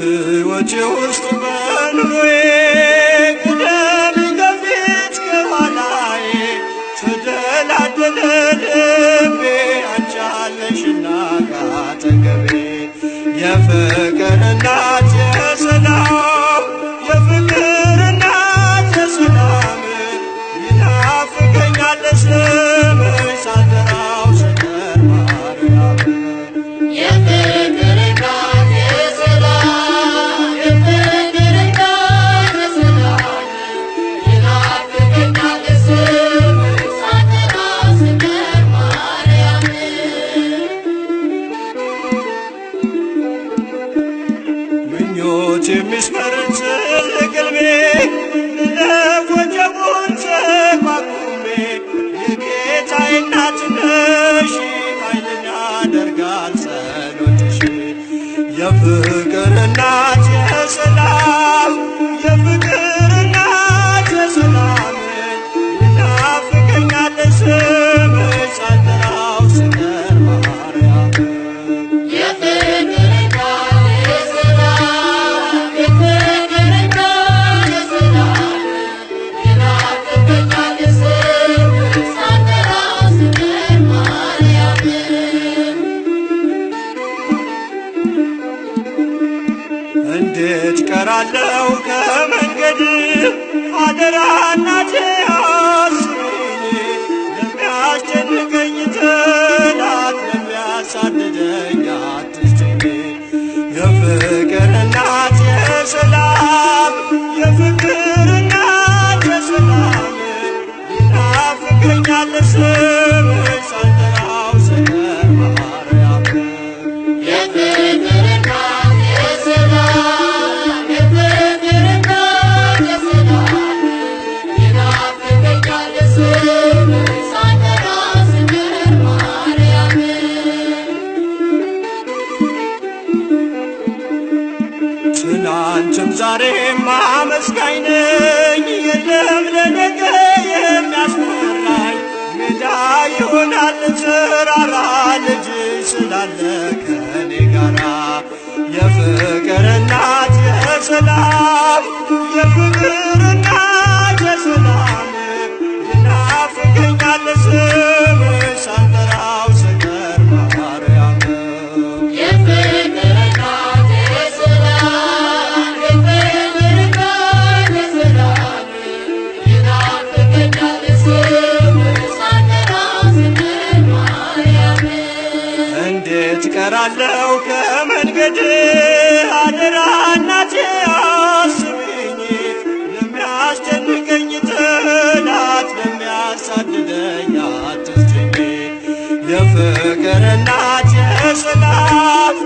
በሕይወቴ ውስጥ በኑሮዬ ቅደም ከፊት ከኋላዬ ተደላደለ ልቤ አንቺ አለሽና ካጠገቤ የፍቅር እናት የሰላም የፍቅር እናት የሰላም ይናፍቀኛል ስምሽ ሳልጠራው ስቀር ማርያም ምኞት የሚስመርን ስልቅልቤ ልለፍ ወጀቡን ተቋቁሜ የጌታዬ እናት ነሽ ኃይልን ያደርጋል ጸሎትሽ የፍቅር እናት የሰላም የፍቅር እናት የሰላም ይናፍቀኛል ስምሽ ሳልጠራው ስቀር ማርያም እንዴት ቀራለው ከመንገድ አደራ እናቴ አስቢኝ ለሚያስጨንቀኝ ጠላት ለሚያሳድደኝ አትስጭኝ የፍቅር እናት የሰላም የፍቅር እናት የሰላም ይናፍቀኛል ስምሽ ሳልጠራው ስቀር ማርያም ትናንትም ዛሬም አመስጋኝ ነኝ የለም ለነገ የሚያስፈራኝ ሜዳ ይሆናል ተራራ ልጅሽ ስላለ ከኔ ጋራ የፍቅር እናት የሰላም የፍቅር እናት የሰላም ይናፍቀኛል ስምሽ ሳልጠራው ስቀር ማርያም እንዴት ቀራለው ከመንገድ አደራ እናቴ አስቢኝ ለሚያስጨንቀኝ ጠላት ለሚያሳድደኝ አትስጭኝ የፍቅር እናት የሰላም